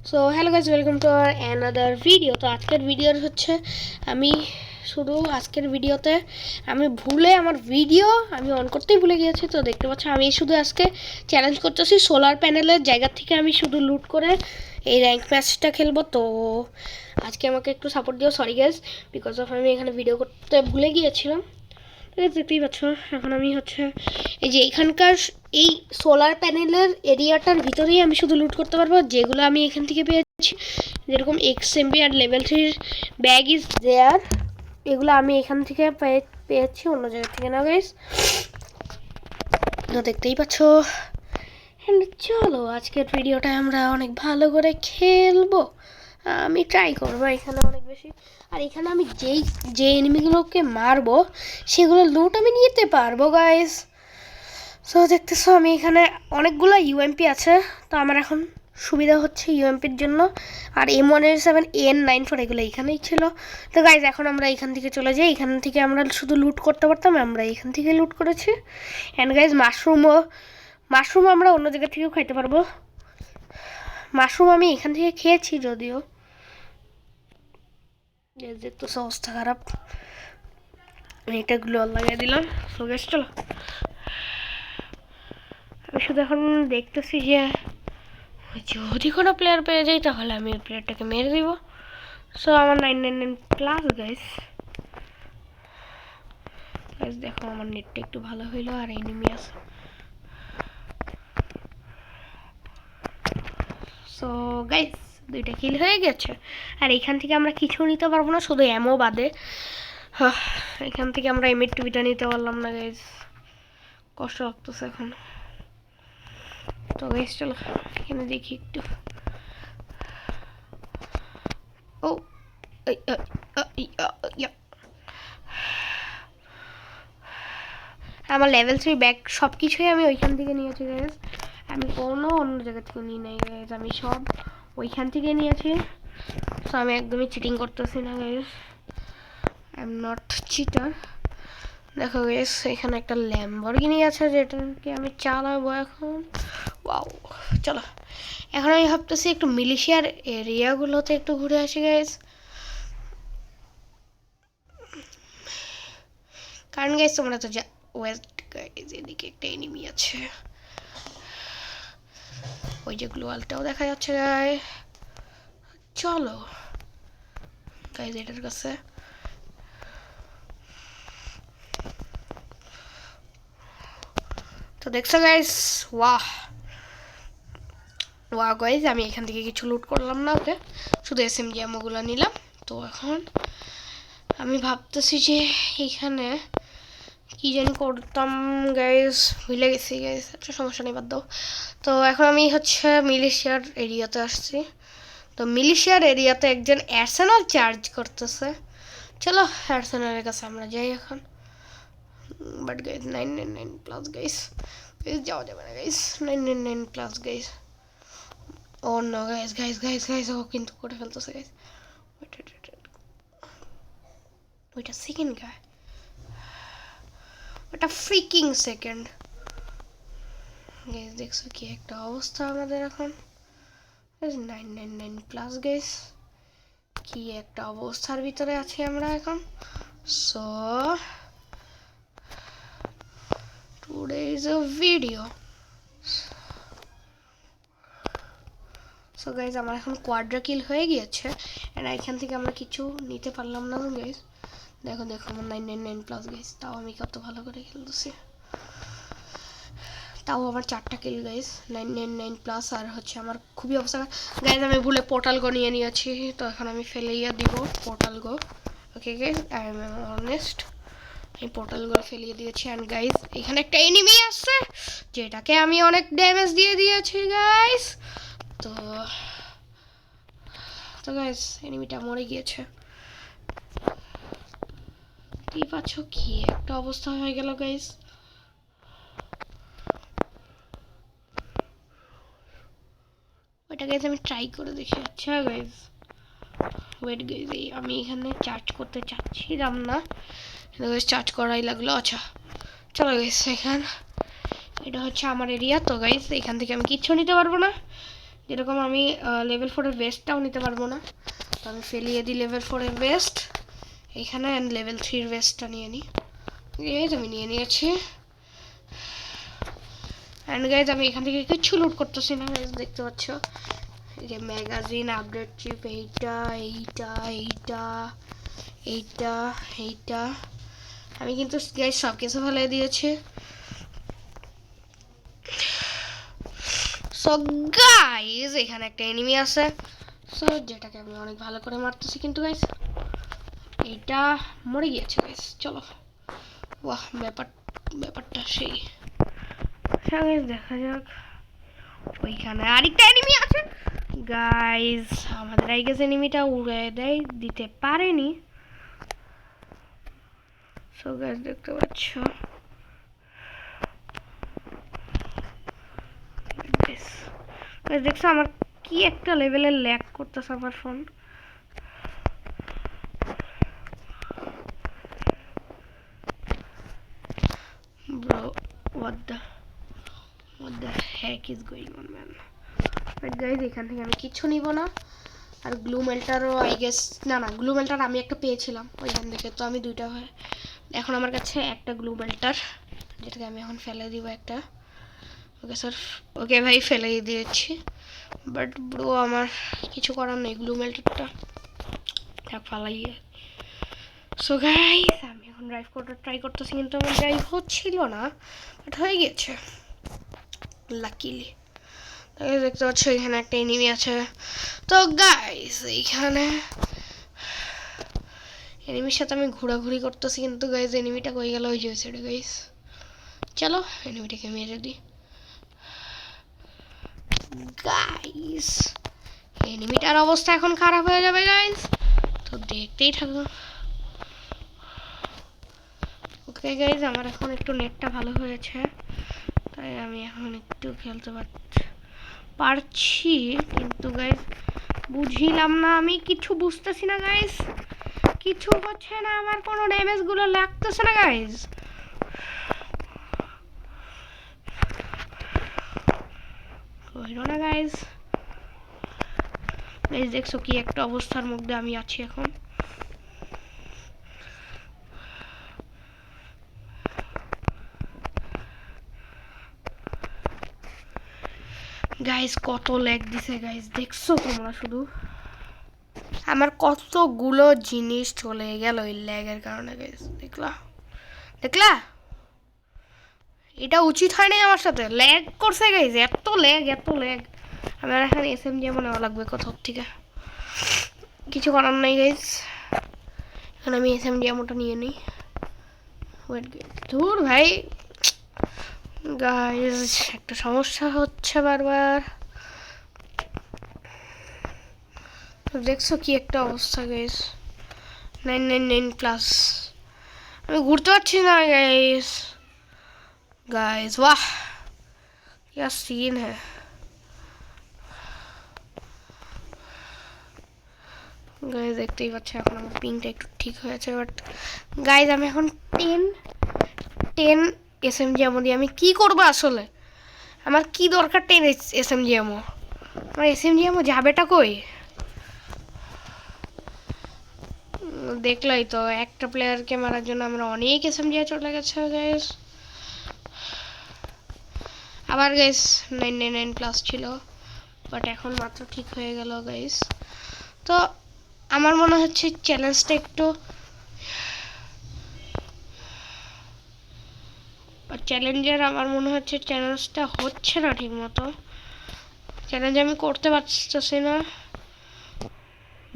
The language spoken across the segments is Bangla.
So hello guys, welcome to our another video. তো আজকের ভিডিওর হচ্ছে আজকের ভিডিওতে আমি ভুলে আমার ভিডিও অন করতেই ভুলে গিয়েছি। তো দেখতে পাচ্ছ আমি শুধু আজকে চ্যালেঞ্জ করতেছি সোলার প্যানেলের জায়গা থেকে আমি শুধু লুট করে এই র্যাঙ্ক ম্যাচটা খেলবো। তো আজকে আমাকে একটু সাপোর্ট দিও, সরি গাইজ, বিকজ অফ আমি এখানে ভিডিও করতে ভুলে গিয়েছিলাম। দেখতেই পাচ্ছ এখন আমি এই যে এখানকার এই সোলার প্যানেলের এরিয়াটার ভিতরেই আমি শুধু লুট করতে পারবো যেগুলো আমি এখান থেকে পেয়েছি, যেরকম এক্সএমবি আর লেভেল 3 ব্যাগ ইজ দেয়ার। এগুলো আমি এখান থেকে পেয়েছি, অন্য জায়গা থেকে না গাইস। তো দেখতেই পাচ্ছ। চলো আজকের ভিডিওটা আমরা অনেক ভালো করে খেলবো। আমি ট্রাই করবো এখানে অনেক বেশি। আর এখানে আমি যে এনিমিগুলোকে মারবো সেগুলো লুট আমি নিতে পারবো গাইস। সো দেখতেছো আমি এখানে অনেকগুলো ইউএমপি আছে। তো আমার এখন সুবিধা হচ্ছে ইউএমপির জন্য। আর M1A7 AN94 এগুলো এখানেই ছিল। তো গাইজ এখন আমরা এখান থেকে চলে যাই। এখান থেকে আমরা শুধু লুট করতে পারতাম, আমরা এখান থেকে লুট করেছি। অ্যান্ড গাইজ মাশরুম আমরা অন্য জায়গা থেকেও খাইতে পারবো। মাশরুম আমি এখান থেকে খেয়েছি যদিও। তো অবস্থা খারাপ, এটা গ্লোয়াল লাগিয়ে দিলাম। সো গাইজ চলো, আমি শুধু এখন দেখতেছি যে যদি কোনো প্লেয়ার পেয়ে যাই তাহলে আমি ওই প্লেয়ারটাকে মেরে দিব। সো আমার 999+ গাইস। দেখো আমার নেটটা একটু ভালো হইলো আর এনিমি আছে। সো গাইস দুইটা কিল হয়ে গেছে। আর এখান থেকে আমরা কিছু নিতে পারবো না, শুধু অ্যামো বাদে। এখান থেকে আমরা M82 নিতে পারলাম না গাইস, কষ্ট লাগতেছে এখন। তো গাইস চলো এখানে দেখি একটু। ও আমার লেভেল 3 ব্যাগ সব কিছুই আমি ওইখান থেকে নিয়েছি গাইস। আমি কোনো অন্য জায়গা থেকে নিই নাই গাইস, আমি সব ওইখান থেকে নিয়েছি। সো আমি একদমই চিটিং করতেছি না guys, I am not cheater. দেখো গাইস এখানে একটা ল্যাম্বরগিনি আছে যেটাকে আমি চালাবো এখন। ওয়াও, চলো এখন আমি ভাবতেছি একটু মিলিশিয়ার এরিয়াগুলোতে একটু ঘুরে আসি গাইস। কারণ গাইস তোমরা তো ওয়েস্ট গাইস এদিকে একটা এনিমি আছে, ওই যে গ্লোয়ালটাও দেখা যাচ্ছে গাইস। চলো গাইস এটার কাছে তো দেখছো গাইস। ওয়াহ গাইস আমি এখান থেকে কিছু লুট করলাম না, ওকে শুধু SMG আমগুলো নিলাম। তো এখন আমি ভাবতেছি যে এখানে কি জানি করতাম গাইস, ভুলে গেছি গাইস। একটা সমস্যা নেই, বাদ দাও। তো এখন আমি মিলিশিয়ার এরিয়াতে আসছি। তো মিলিশিয়ার এরিয়াতে একজন আর্সেনাল চার্জ করতেছে। চলো আর্সেনালের কাছে আমরা যাই এখন। বাট গাইস 999+ গাইস, যাওয়া যাবে না guys, 999+ guys. Oh no guys guys guys guys, ও কিন্তু করে ফেলতেছে গাইস। ওইটা সেকেন্ড গাই, ওটা ফ্রিকিং সেকেন্ড গাইস। দেখছো কি একটা অবস্থা আমাদের এখন। 999+ গাইস, কি একটা অবস্থার ভিতরে আছি আমরা এখন। So today is a video. So guys আমার এখন কোয়াড্রা কিল হয়ে গিয়েছে। অ্যান্ড এখান থেকে আমরা কিছু নিতে পারলাম না গাইজ। দেখো দেখো আমার 999+ গাইজ, তাও আমি কত ভালো করে খেলতেছি। তাও আমার 4টা কিল গাইজ, 999+ আর আমার খুবই অবস্থা গাইজ। আমি ভুলে পোর্টাল গো নিয়ে নিয়েছি, তো এখন আমি ফেলেইয়া দিব portal go. Okay guys, I am honest, আমি পোর্টাল গো ফেলিয়ে দিয়েছি। অ্যান্ড গাইজ এখানে একটা এনিমি আসছে যেটাকে আমি অনেক ড্যামেজ দিয়ে দিয়েছি গাইজ। তো গাইস এনিমিটা মরে গিয়েছে। দেখতেই পাচ্ছ কি একটা অবস্থা হয়ে গেল গাইস। ওইটা গাইস আমি ট্রাই করে দেখি। আচ্ছা গাইস ওয়েট গাইস, আমি এখানে চার্জ করতে চাচ্ছিলাম না, গাইস চার্জ করাই লাগলো। আচ্ছা চলো গাইস, এটা হচ্ছে আমার এরিয়া। তো গাইস এখান থেকে আমি কিচ্ছু নিতে পারবো না, যেরকম আমি লেভেল 4-এর ভেস্টটাও নিতে পারবো না, তো আমি ফেলিয়ে দিই লেভেল 4-এর ভেস্ট এইখানে, অ্যান্ড লেভেল 3-এর ভেস্টটা নিয়ে নিই। এই আমি নিয়ে নিয়েছি। অ্যান্ড গাইজ আমি এখান থেকে কিচ্ছু লুট করতেছি না গাইজ, দেখতে পাচ্ছ এই যে ম্যাগাজিন, আপডেট চিপ, এইটা এইটা এইটা এইটা এইটা আমি কিন্তু গাইজ সব কিছু ফেলে দিয়েছি। সো গাইজ এখানে একটা এনিমি আছে, সো যেটাকে আমি অনেক ভালো করে মারতেছি, কিন্তু গাইজ এইটা মরে গিয়েছে গাইজ। চলো, বাহ ব্যাপারটা সেই। দেখা যাক, ওইখানে আরেকটা এনিমি আছে গাইজ। আমাদের আই গেস এনিমিটা উড়ে দিতে পারেনি। সো গাইজ দেখতে পাচ্ছ, দেখছো আমার কি একটা লেভেলের ল্যাগ করতেছে আমার phone. Bro what the heck is going on man? But guys এখান থেকে আমি কিছু নিব না। আর গ্লু মেল্টারও আই গেস, না গ্লু মেল্টার আমি একটা পেয়েছিলাম ওইখান থেকে, তো আমি দুইটা হয় এখন আমার কাছে একটা গ্লু মেল্টার, যেটাকে আমি এখন ফেলে দিব একটা। ওকে স্যার, ওকে ভাই ফেলে দিয়েছি, বাট ব্রো আমার কিছু করার নেই, গ্লু মেল্টারটা ফালাইয়ে। সো গাইস আমি এখন ড্রাইভ করতে ট্রাই করতেছি, কিন্তু আমার ড্রাইভ হচ্ছিল না, বাট হয়ে গিয়েছে লাকিলি। দেখতে পাচ্ছ এখানে একটা এনিমি আছে। তো গাইস এইখানে এনিমির সাথে আমি ঘোরাঘুরি করতেছি, কিন্তু গাইস এনিমিটা কই গেল? ওই যে সাইডে গাইস। চলো এনিমিটাকে মেরে দিই গাইস। এনিমিটার অবস্থা এখন খারাপ হয়ে যাবে গাইস, তো দেখতেই থাকো। ওকে গাইস আমার এখন একটু নেটটা ভালো হয়েছে, তাই আমি এখন একটু খেলতে পারছি, কিন্তু গাইস বুঝিলাম না, আমি কিছু বুঝতেছি না গাইস, কিছু হচ্ছে না, আমার কোনো ড্যামেজ গুলো লাগতেছে না গাইস। কইরো না গাইস। গাইস দেখছো কি একটা অবস্থার মধ্যে আমি আছি এখন। গাইস কত ল্যাগ দিছে গাইস, দেখছো তোমরা? শুধু আমার কতগুলো জিনিস চলে গেল এই ল্যাগের কারণে গাইস। দেখলা এটা উচিত হয়নি আমার সাথে, ল্যাগ করছে গাইস, এত ল্যাগ আমার এখন এসএমজি মনে লাগবে কোথাও থেকে, কিছু করার নাই গাইস। এখন আমি এসএমজি আমটা নিয়ে নিই। ওয়েট দূর ভাই গাইস, একটা সমস্যা হচ্ছে বারবার। দেখছো কি একটা অবস্থা গাইস, 999+। আমি ঘুরতে পারছি না গাইস। वाह क्या सीन है। গাইস দেখতেই পাচ্ছি এখন আমার পিংটা একটু ঠিক হয়েছে, বাট গাইস আমি এখন 10 এসএমজি এমো দিয়ে আমি কি করব আসলে? আমার কি দরকার 10 এসএমজি এমো? আমার এসএমজি এমো যাবেটা কই? দেখলাই তো একটা প্লেয়ারকে মারার জন্য আমরা অনেক এসএমজি চলে গেছে গাইস। আবার গাইস 999+ ছিল, বাট এখন মাত্র ঠিক হয়ে গেল গাইস। তো আমার মনে হচ্ছে চ্যালেঞ্জটা একটু আমার মনে হচ্ছে চ্যালেঞ্জটা হচ্ছে না ঠিক মতো, চ্যালেঞ্জ আমি করতে পারতেছি না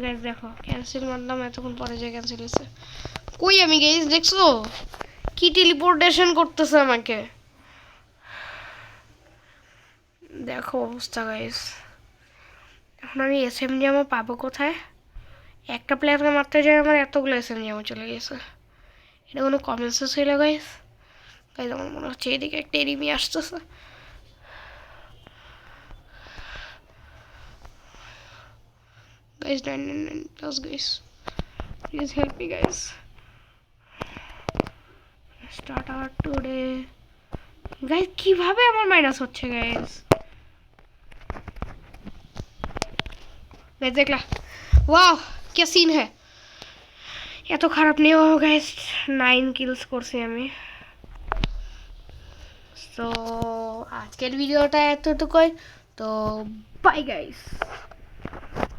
গাইস। দেখো ক্যান্সেল মারলাম, এতক্ষণ পরে যে ক্যান্সেল হয়েছে। কই আমি গাইস, দেখছো কি টেলিপোর্টেশন করতেছে আমাকে? দেখো অবস্থা গাইস। এখন আমি এসএমজি আমার পাবো কোথায়? একটা প্লেয়ারকে মারতে যায় আমার এতগুলো এসএমজি আমার চলে গেছে, এটা কোনো কমন সেন্স হইল গাইস? গাইস আমার মনে হচ্ছে এদিকে একটা এনিমি আসতেছে। Guys 999+ guys, please help me guys, start our today. Guys কিভাবে আমার মাইনাস হচ্ছে গাইস? গাইস দেখলা, ওয়াও কি সিন है। এত খারাপ নেই গাইস, 9 কিলস করছি আমি। সো আজকের ভিডিওটা এতটুকুই, তো বাই গাইস।